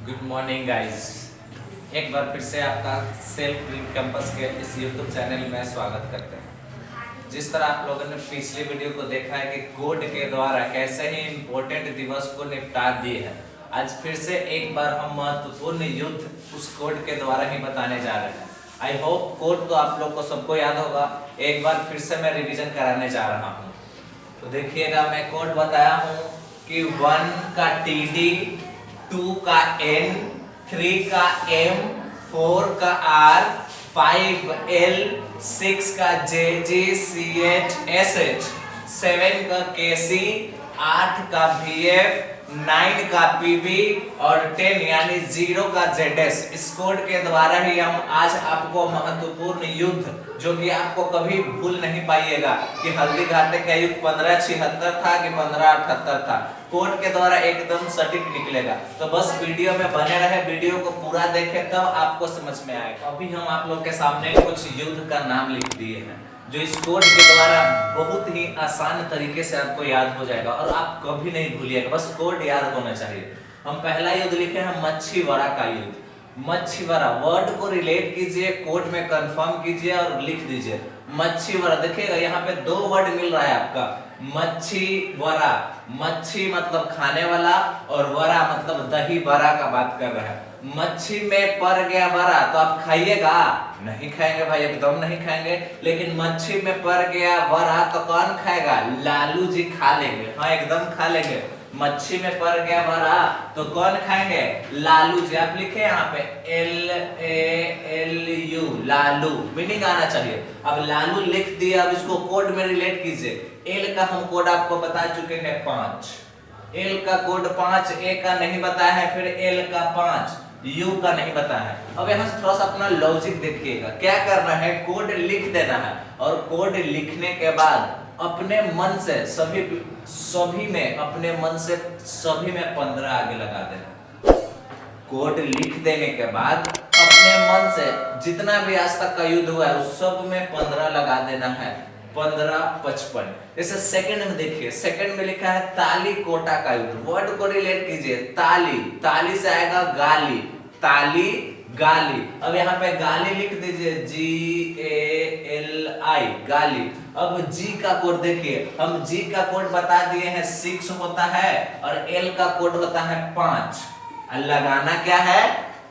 Good morning guys. एक बार फिर से आपका सेल्फ ड्रीम कैंपस के इस यूट्यूब चैनल में स्वागत करते हैं। जिस तरह आप लोगों ने पिछले वीडियो को देखा है कि कोड के द्वारा कैसे ही इम्पोर्टेंट दिवस को निपटा दिए हैं, आज फिर से एक बार हम महत्वपूर्ण युद्ध उस कोड के द्वारा ही बताने जा रहे हैं। आई होप कोड तो आप लोग को सबको याद होगा, एक बार फिर से मैं रिवीजन कराने जा रहा हूँ। तो देखिएगा, मैं कोड बताया हूँ कि 1 का TD, 2 का N, 3 का M, 4 का R, 5 L, 6 का JG, CH, SH, 7 का KC, 8 का VF, 9 का PB और 10 यानी 0 का ZS। इस कोड के द्वारा ही हम आज आपको महत्वपूर्ण युद्ध, जो कि आपको कभी भूल नहीं पाइएगा कि हल्दी घाटी का युद्ध 1576 था कि 1578 था, कोड के द्वारा एकदम सटीक निकलेगा। तो बस वीडियो में बने रहे, वीडियो को पूरा देखें तब आपको समझ में आएगा। अभी हम आप लोग के सामने कुछ युद्ध का नाम लिख दिए हैं जो इस कोड के द्वारा बहुत ही आसान तरीके से आपको याद हो जाएगा और आप कभी नहीं भूलिएगा, बस कोड याद होना चाहिए। हम पहला युद्ध लिखे हैं मच्छीवरा का युद्ध। मच्छीवरा वर्ड को रिलेट कीजिए, कोड में कंफर्म कीजिए और लिख दीजिए मच्छीवरा। देखिएगा यहाँ पे दो वर्ड मिल रहा है आपका, मच्छीवरा। मच्छी मतलब खाने वाला और वरा मतलब दही बड़ा का बात कर रहा है। मच्छी में पड़ गया बड़ा तो आप खाइएगा? नहीं खाएंगे भाई, एकदम नहीं खाएंगे। लेकिन मच्छी में पड़ गया बड़ा तो कौन खाएगा? लालू जी खा लेंगे। हाँ, एकदम खा लेंगे। मच्छी में पड़ गया बड़ा तो कौन खाएंगे? लालू जी। आप लिखे यहाँ पे LALU, लालू। मीनिंग आना चाहिए। अब लालू लिख दिया, अब इसको कोड में रिलेट कीजिए। एल का हम कोड आपको बता चुके हैं 5, एल का कोड 5, ए का नहीं बताया है, फिर एल का 5, यू का नहीं बताया है। अब यहाँ से थोड़ा सा अपना लॉजिक देखिएगा, क्या करना है, कोड लिख देना है और कोड लिखने के बाद अपने मन से सभी में अपने मन से सभी में 15 आगे लगा देना। कोड लिख देने के बाद अपने मन से जितना भी आज तक का युद्ध हुआ है उस सब में 15 लगा देना है। 15, 55। जैसे सेकंड में देखिए, सेकंड में लिखा है ताली कोटा का युद्ध। वर्ड को रिलेट कीजिए, ताली, ताली से आएगा गाली, ताली गाली। अब यहाँ पे गाली लिख दीजिए GALI, गाली। अब जी का कोड देखिए, हम जी का कोड बता दिए हैं 6 होता है और एल का कोड होता है 5। लगाना क्या है?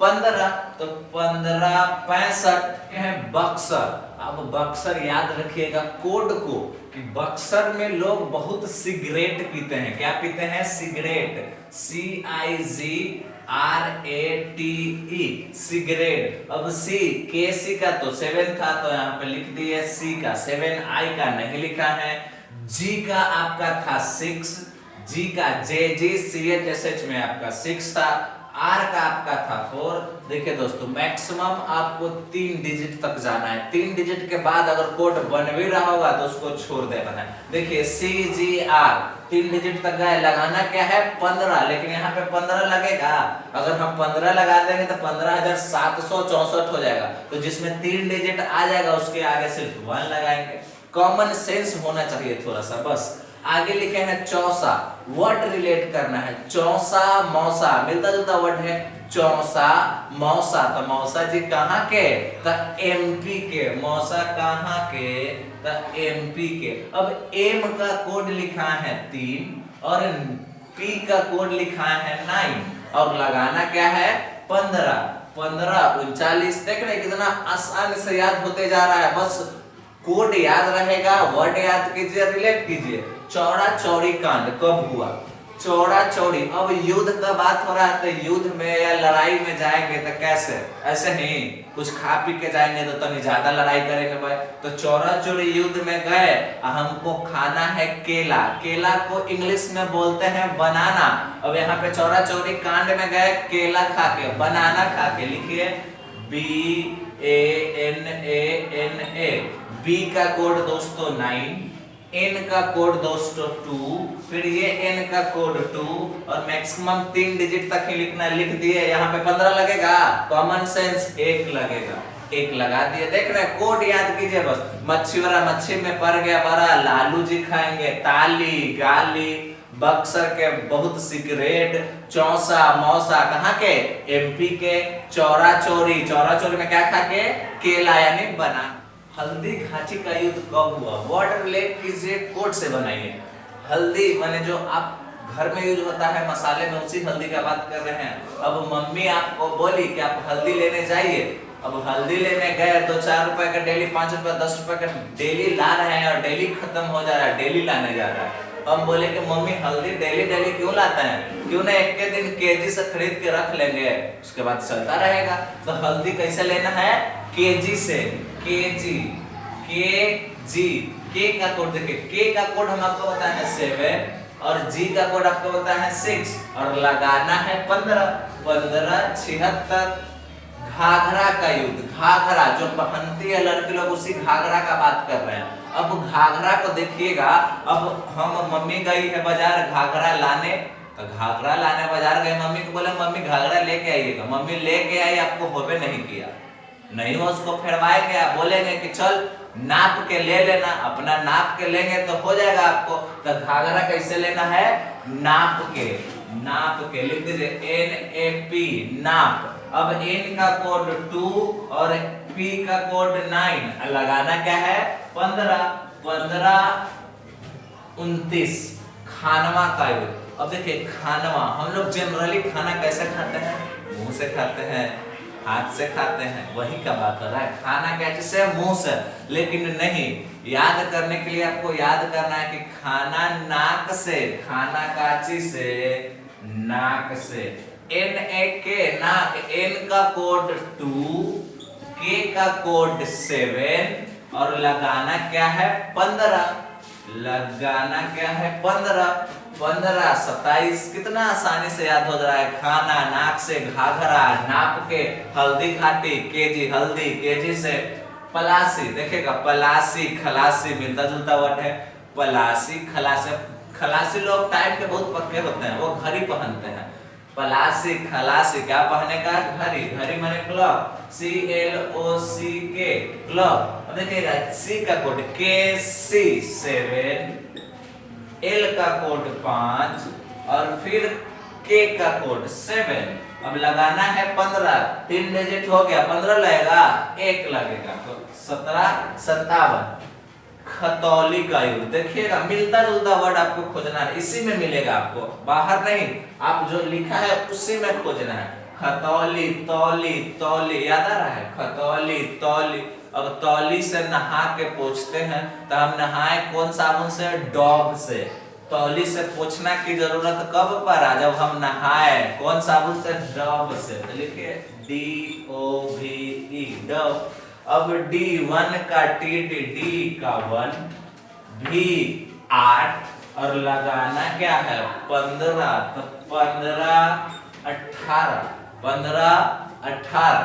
15। तो 15, 65 है बक्सर। अब बक्सर याद रखिएगा कोड को कि बक्सर में लोग बहुत सिगरेट पीते हैं। क्या पीते हैं? Cigarette, CIGRATE, cigarette. अब सी, KC का तो 7 था तो यहाँ पे लिख दिए C का 7, I का नहीं लिखा है। G का आपका था 6, G का JG, CH, SH में आपका 6 था। R का आपका था 4। देखिए दोस्तों, मैक्सिमम आपको 3 डिजिट तक जाना है। 3 डिजिट के बाद अगर कोड बन भी रहा होगा तो उसको छोड़ देना है। देखिए CGR 3 डिजिट तक गए, लगाना क्या है? 15। लेकिन यहाँ पे 15 लगेगा, अगर हम 15 लगा देंगे तो 15,764 हो जाएगा। तो जिसमें 3 डिजिट आ जाएगा उसके आगे सिर्फ 1 लगाएंगे। कॉमन सेंस होना चाहिए थोड़ा सा, बस। आगे लिखे हैं चौसा, वर्ड रिलेट करना है। चौसा मौसा मिलता जुलता वर्ड है, चौसा मौसा। तो मौसा जी कहाँ के? तो MP के। मौसा कहाँ के? तो MP के। अब M का कोड लिखा है 3 और P का कोड लिखा है 9 और लगाना क्या है? 15, 15, 39। देख रहे कितना आसान से याद होते जा रहा है। बस कोड याद रहेगा, वर्ड याद कीजिए, रिलेट कीजिए। चौड़ा चौड़ी कांड कब हुआ? चौड़ा चौड़ी। अब युद्ध का बात हो रहा है तो युद्ध में या लड़ाई में जाएंगे तो कैसे? ऐसे नहीं कुछ खा पी के जाएंगे तो तनी ज्यादा लड़ाई करेंगे भाई। तो चौड़ा चौड़ी युद्ध में गए, हमको खाना है केला। केला को इंग्लिश में बोलते हैं बनाना। अब यहाँ पे चौड़ा चौड़ी कांड में गए, केला खा के, बनाना खा के। लिखिए BANANA। B का कोड दोस्तों 9, N का कोड दोस्तों 2, फिर ये N का कोड 2 और मैक्सिमम 3 डिजिट तक ही लिखना। लिख दिए, यहाँ पे 15 लगेगा, कॉमन सेंस 1 लगेगा, 1 लगा दिए। देख रहे कोड याद कीजिए बस। मच्छीवरा, मच्छी में पड़ गया बड़ा, लालू जी खाएंगे, ताली गाली बक्सर के बहुत सिगरेट, चौसा मौसा कहाँ के, एमपी के। चौरा चोरी, चौरा चोरी में क्या खा के, केला यानी बनाना। हल्दी घाटी का युद्ध कब हुआ, वर्ड रिलेट कीजिए, कोड से बनाइए। हल्दी माने जो आप घर में यूज होता है मसाले में, उसी हल्दी का बात कर रहे हैं। अब मम्मी आपको बोली कि आप हल्दी लेने जाइए। अब हल्दी लेने गए, 2-4 रुपए का डेली, 5 रुपए 10 रुपए का डेली ला रहे हैं और डेली खत्म हो जा रहा है, डेली लाने जा रहा है। हम बोले कि मम्मी हल्दी डेली डेली क्यों लाते हैं, क्यों ना एक के दिन केजी से खरीद के रख लेंगे, उसके बाद चलता रहेगा। तो हल्दी कैसे लेना है, केजी से, केजी, केजी। के का कोड देखिए, के का कोड हम आपको बताए हैं 7 और जी का कोड आपको बताया है 6 और लगाना है 15, 15 76। घाघरा का युद्ध, घाघरा जो पहनती है लड़की लोग, उसी घाघरा का बात कर रहे हैं। अब घाघरा को देखिएगा, अब हम मम्मी गई है बाजार घाघरा लाने, तो घाघरा लाने बाजार गए, मम्मी को बोले मम्मी घाघरा लेके आइएगा, मम्मी लेके आई, आपको होबे नहीं किया, नहीं हो उसको फेरवाए के आप बोलेंगे कि चल नाप के ले लेना, अपना नाप के लेंगे तो हो जाएगा आपको। तो घाघरा कैसे लेना है, नाप के, नाप के लिख दीजिए NAP, नाप। अब N का कोड 2 और P का कोड 9, लगाना क्या है 15, 15 29। खानवा का युद्ध। अब देखिए खानवा, हम लोग जनरली खाना कैसे खाते हैं, मुंह से खाते हैं, हाथ से खाते हैं, वही का बात कर रहा है। खाना क्या चीज से, मुंह से, लेकिन नहीं, याद करने के लिए आपको याद करना है कि खाना नाक से, खाना काची से, नाक से। NAK नाक, N का कोड 2, K का कोड 7 और लगाना क्या है 15, लगाना क्या है 15, 15 27। कितना आसानी से याद हो रहा है, खाना नाक से, घाघरा नाप के, हल्दी घाटी, केजी हल्दी, केजी से। पलासी देखिएगा, पलासी खलासी मिलता जुलता वर्ड है, पलासी खलासी। खलासी लोग टाइप के बहुत पक्के होते हैं, वो घड़ी पहनते हैं। पलासी खलासी क्या पहने का, घड़ी, घड़ी माने क्लॉक, CLOCK क्लॉक। अब देखिएगा C का कोड KC 7, L का कोड 5 और फिर K का कोड 7। अब लगाना है 15, 3 डिजिट हो गया, 15 लगेगा, 1 लगेगा, तो 17 57। खतौली का युद्ध, देखिएगा मिलता जुलता वर्ड आपको खोजना है, इसी में मिलेगा आपको, बाहर नहीं, आप जो लिखा है उसी में खोजना है। खतौली, तौली, तौली, याद आ रहा है, खतौली तौली। अब तौली से नहा के पोंछते हैं, तो हम नहाए कौन साबुन से, डॉव से। तौली से पोंछना की जरूरत कब पड़ा, जब हम नहाए, कौन साबुन से, डॉव से। तो लिखिए DOVE, डॉव। अब D1 का TD का 1, V 8 और लगाना क्या है 15, तो 15 18, 15 18।